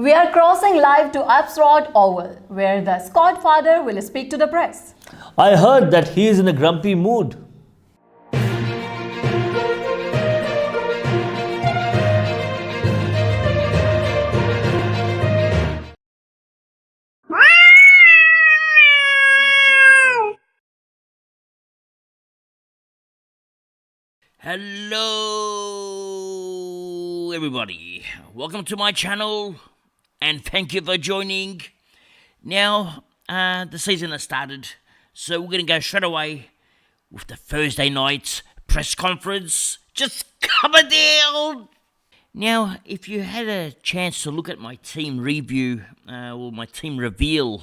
We are crossing live to Absrod Oval, where the Scodfather will speak to the press. I heard that he is in a grumpy mood. Hello everybody, welcome to my channel and thank you for joining. Now the season has started, so we're going to go straight away with the Thursday night press conference. Just coming down. Now if you had a chance to look at my team review or my team reveal,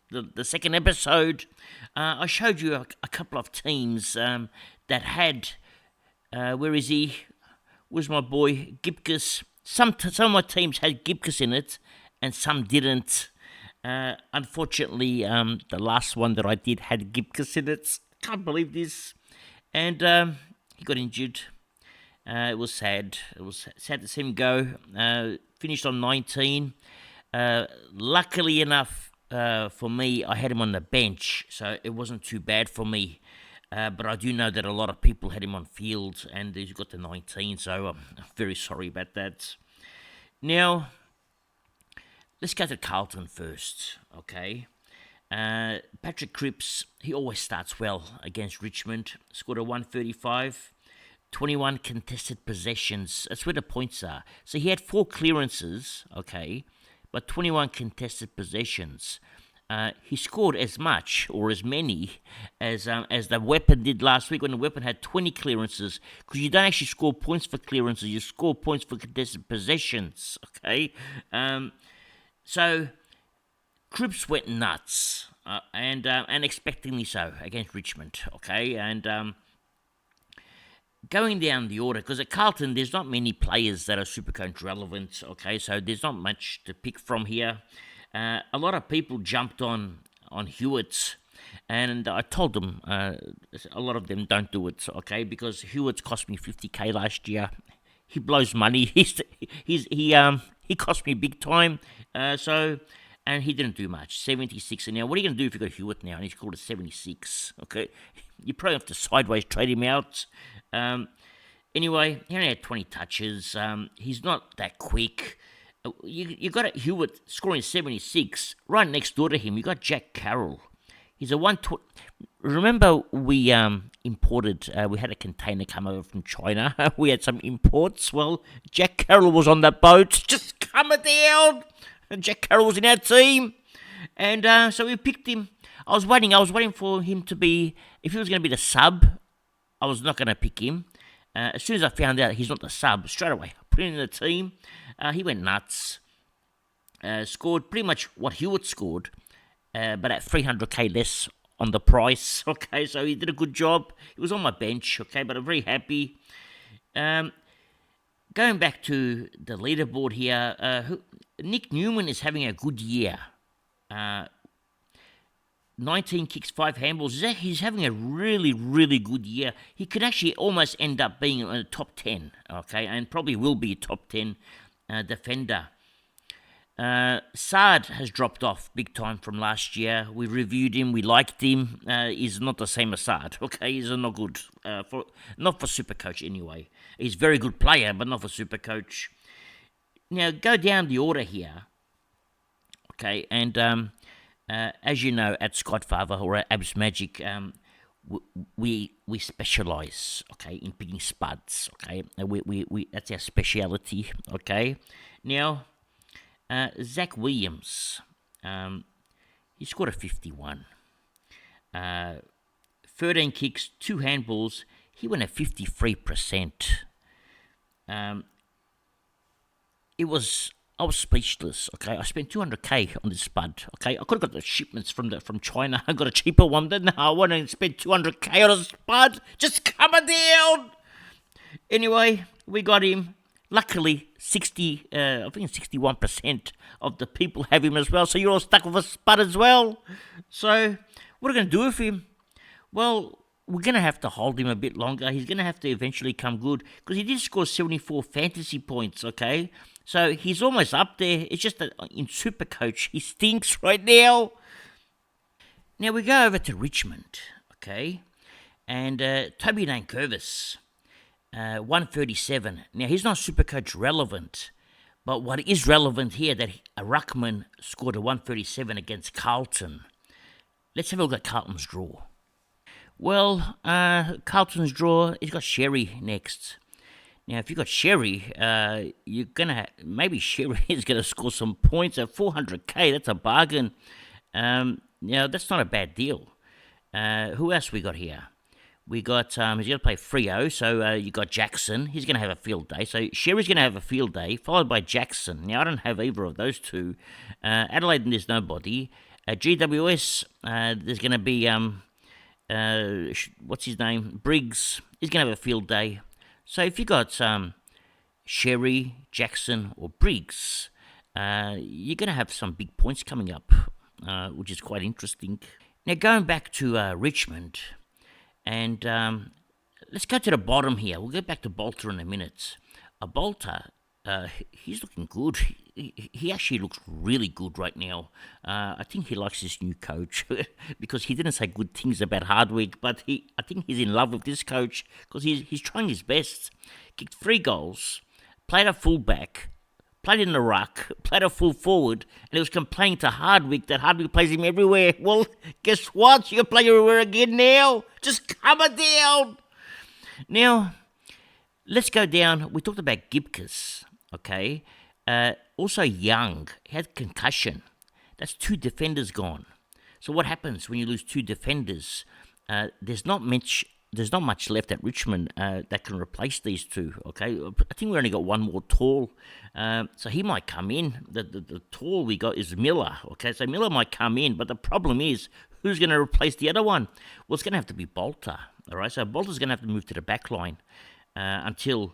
the second episode, I showed you a couple of teams that had where is he? Where's my boy? Gipkus. Some of my teams had Gipkus in it, and some didn't. Unfortunately, the last one that I did had Gipkus in it. Can't believe this. And he got injured. It was sad. It was sad to see him go. Finished on 19. Luckily enough for me, I had him on the bench, so it wasn't too bad for me. But I do know that a lot of people had him on field, and he's got the 19, so I'm very sorry about that. Now, let's go to Carlton first, okay? Patrick Cripps, he always starts well against Richmond. Scored a 135, 21 contested possessions. That's where the points are. So he had 4 clearances, okay, but 21 contested possessions. He scored as much or as many as the Weapon did last week, when the Weapon had 20 clearances, because you don't actually score points for clearances, you score points for contested possessions, okay? So Cripps went nuts, and expectingly so, against Richmond, okay? And going down the order, because at Carlton there's not many players that are Supercoach relevant, okay? So there's not much to pick from here. A lot of people jumped on Hewitt, and I told them a lot of them don't do it, okay? Because Hewitt cost me $50,000 last year. He blows money. He cost me big time. And he didn't do much. 76. And now, what are you going to do if you got Hewitt now and he's called a 76? Okay, you probably have to sideways trade him out. Anyway, he only had 20 touches. He's not that quick. You got Hewitt scoring 76. Right next door to him, you got Jack Carroll. He's a 120. Remember, we imported. We had a container come over from China. We had some imports. Well, Jack Carroll was on that boat, just coming down. And Jack Carroll was in our team, and so we picked him. I was waiting for him to be. If he was going to be the sub, I was not going to pick him. As soon as I found out he's not the sub, straight away I put him in the team. He went nuts. Scored pretty much what Hewitt scored, but at $300K less on the price. Okay, so he did a good job. He was on my bench, okay, but I'm very happy. Going back to the leaderboard here, Nick Newman is having a good year. 19 kicks, 5 handballs. He's having a really, really good year. He could actually almost end up being in the top 10, okay, and probably will be a top 10 defender. Saad has dropped off big time from last year. We reviewed him. We liked him. He's not the same as Saad, okay? He's not good. Not for Supercoach anyway. He's a very good player, but not for Supercoach. Now, go down the order here, okay, and as you know, at Scodfather or at Abs Magic, we specialise, okay, in picking spuds, okay. We that's our speciality, okay. Now, Zach Williams, he scored a 51. 13 kicks, 2 handballs. He went at 53%. I was speechless, okay? I spent $200K on this spud, okay? I could have got the shipments from China. I got a cheaper one, but no, I want to spend $200K on a spud. Just coming down. Anyway, we got him. Luckily, I think 61% of the people have him as well, so you're all stuck with a spud as well. So, what are we going to do with him? Well, we're going to have to hold him a bit longer. He's going to have to eventually come good, because he did score 74 fantasy points, okay? So he's almost up there. It's just that in Supercoach, he stinks right now. Now we go over to Richmond, okay? And Toby Nankervis, 137. Now he's not Supercoach relevant, but what is relevant here that a ruckman scored a 137 against Carlton. Let's have a look at Carlton's draw. Well, Carlton's draw, he's got Sherry next. Now, if you've got Sherry, you're going to maybe Sherry is going to score some points at 400k. That's a bargain. Now, that's not a bad deal. Who else we got here? We got, he's going to play Freo, so you got Jackson. He's going to have a field day. So Sherry's going to have a field day, followed by Jackson. Now, I don't have either of those two. Adelaide, there's nobody. GWS, there's going to be, what's his name? Briggs. He's going to have a field day. So if you got Sherry, Jackson, or Briggs, you're going to have some big points coming up, which is quite interesting. Now going back to Richmond, and let's go to the bottom here. We'll get back to Bolter in a minute. Bolter, he's looking good. He actually looks really good right now. I think he likes his new coach because he didn't say good things about Hardwick, but I think he's in love with this coach because he's trying his best. Kicked 3 goals, played a fullback, played in the ruck, played a full forward, and he was complaining to Hardwick that Hardwick plays him everywhere. Well, guess what? You can play everywhere again now. Just calm it down. Now, let's go down. We talked about Gibcus, okay? Also Young had concussion. That's 2 defenders gone. So what happens when you lose 2 defenders? There's not much left at Richmond that can replace these 2. Okay, I think we only got one more tall, so he might come in. The tall we got is Miller. Okay, so Miller might come in, but the problem is who's going to replace the other one? Well, it's going to have to be Bolter. All right, so Bolter's going to have to move to the back line until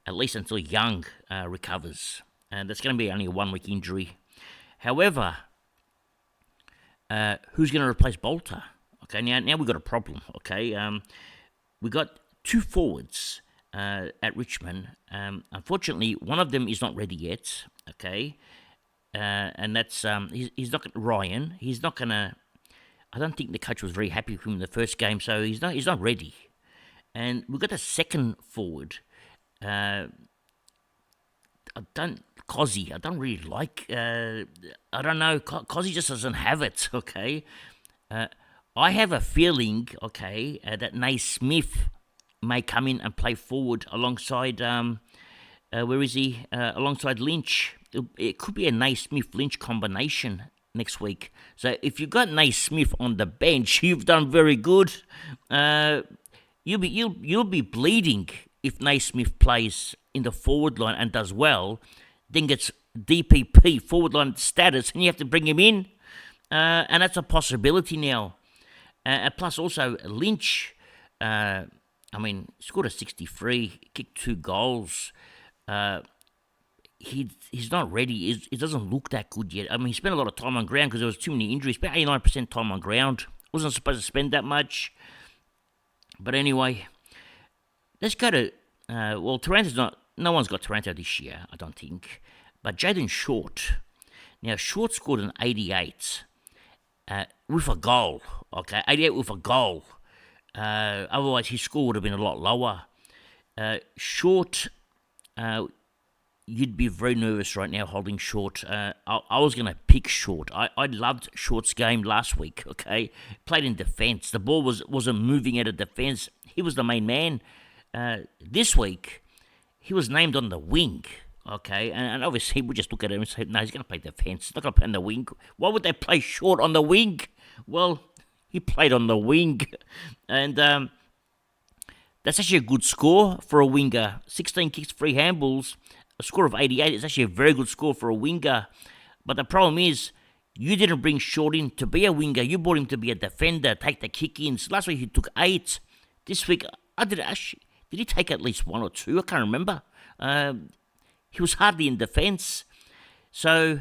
Young recovers. And that's going to be only a 1-week injury. However, who's going to replace Bolter? Okay, now we've got a problem. Okay, we got 2 forwards at Richmond. Unfortunately, one of them is not ready yet. Okay, and that's he's not Ryan. He's not gonna. I don't think the coach was very happy with him in the first game, so he's not ready. And we've got a second forward. Cozzy, I don't really like, I don't know, Cozzy just doesn't have it, okay? I have a feeling, okay, that Naismith may come in and play forward alongside, where is he? Alongside Lynch. It could be a Naismith-Lynch combination next week. So if you've got Naismith on the bench, you've done very good. You'll be bleeding if Naismith plays in the forward line and does well, then gets DPP, forward line status, and you have to bring him in. And that's a possibility now. Plus also Lynch, scored a 63, kicked 2 goals. He's not ready. He doesn't look that good yet. He spent a lot of time on ground because there was too many injuries. Spent 89% time on ground. Wasn't supposed to spend that much. But anyway, let's go to, Taranto's not, no one's got Taranto this year, I don't think. But Jaden Short. Now, Short scored an 88 with a goal. Okay, 88 with a goal. Otherwise, his score would have been a lot lower. Short, you'd be very nervous right now holding Short. I was going to pick Short. I loved Short's game last week, okay? Played in defence. The ball wasn't moving out of defence. He was the main man. This week, he was named on the wing, okay? And obviously, we just look at him and say, no, he's going to play defence. He's not going to play on the wing. Why would they play Short on the wing? Well, he played on the wing. And that's actually a good score for a winger. 16 kicks, 3 handballs. A score of 88 is actually a very good score for a winger. But the problem is, you didn't bring Short in to be a winger. You brought him to be a defender, take the kick-ins. Last week he took 8. This week, did he take at least 1 or 2? I can't remember. He was hardly in defence. So,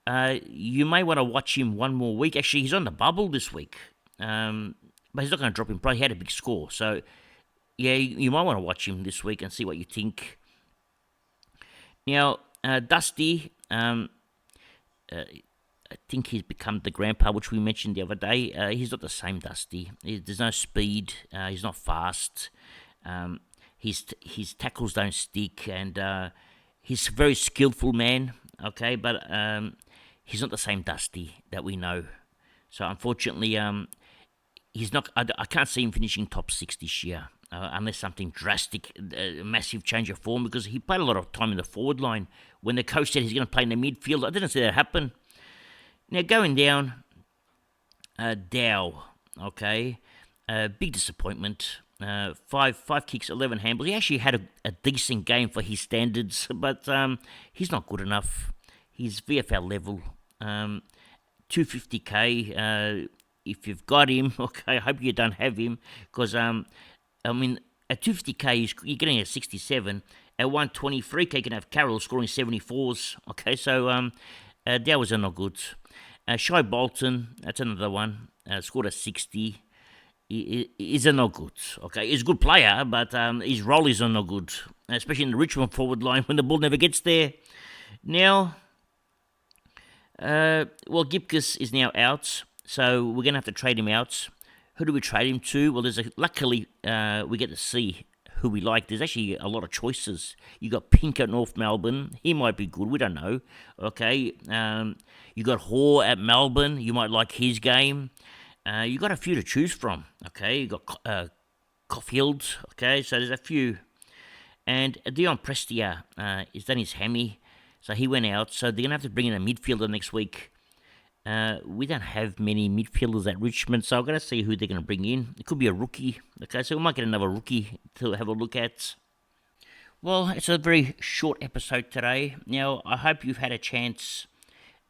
you may want to watch him one more week. Actually, he's on the bubble this week. But he's not going to drop him. Probably had a big score. So, yeah, you might want to watch him this week and see what you think. Now, Dusty, I think he's become the grandpa, which we mentioned the other day. He's not the same Dusty. There's no speed. He's not fast. His tackles don't stick, and he's a very skillful man. Okay, but he's not the same Dusty that we know. So unfortunately, he's not. I can't see him finishing top 6 this year. Unless something drastic, massive change of form, because he played a lot of time in the forward line. When the coach said he's going to play in the midfield, I didn't see that happen. Now, going down, Dow, okay, big disappointment. Five kicks, 11 handballs. He actually had a decent game for his standards, but he's not good enough. He's VFL level, 250k. If you've got him, okay, I hope you don't have him, because at 250k, you're getting a 67. At 123k, you can have Carroll scoring 74s. Okay, so that was not good. Shy Bolton, that's another one, scored a 60. He's not good. Okay, he's a good player, but his role is not good, especially in the Richmond forward line when the ball never gets there. Now, Gipkus is now out, so we're going to have to trade him out. Who do we trade him to? Well, luckily, we get to see who we like. There's actually a lot of choices. You got Pink at North Melbourne. He might be good. We don't know. Okay. You got Hoare at Melbourne. You might like his game. You got a few to choose from. Okay. You got Caulfield. Okay. So there's a few. And Dion Prestia is done his hammy. So he went out. So they're going to have to bring in a midfielder next week. We don't have many midfielders at Richmond, so I've got to see who they're going to bring in. It could be a rookie. Okay, so we might get another rookie to have a look at. Well, it's a very short episode today. Now, I hope you've had a chance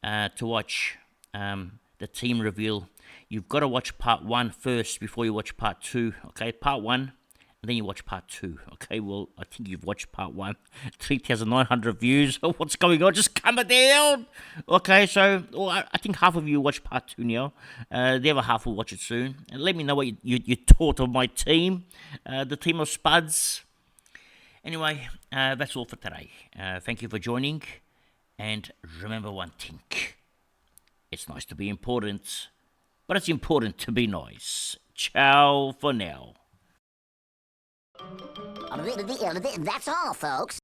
to watch the team reveal. You've got to watch part 1 first before you watch part 2. Okay, part 1, and then you watch part 2. Okay, well, I think you've watched part 1. 3,900 views. Oh, what's going on? Just calm down. Okay, so I think half of you watch part 2 now. The other half will watch it soon. And let me know what you thought of my team, the team of Spuds. Anyway, that's all for today. Thank you for joining. And remember one thing. It's nice to be important, but it's important to be nice. Ciao for now. That's all, folks.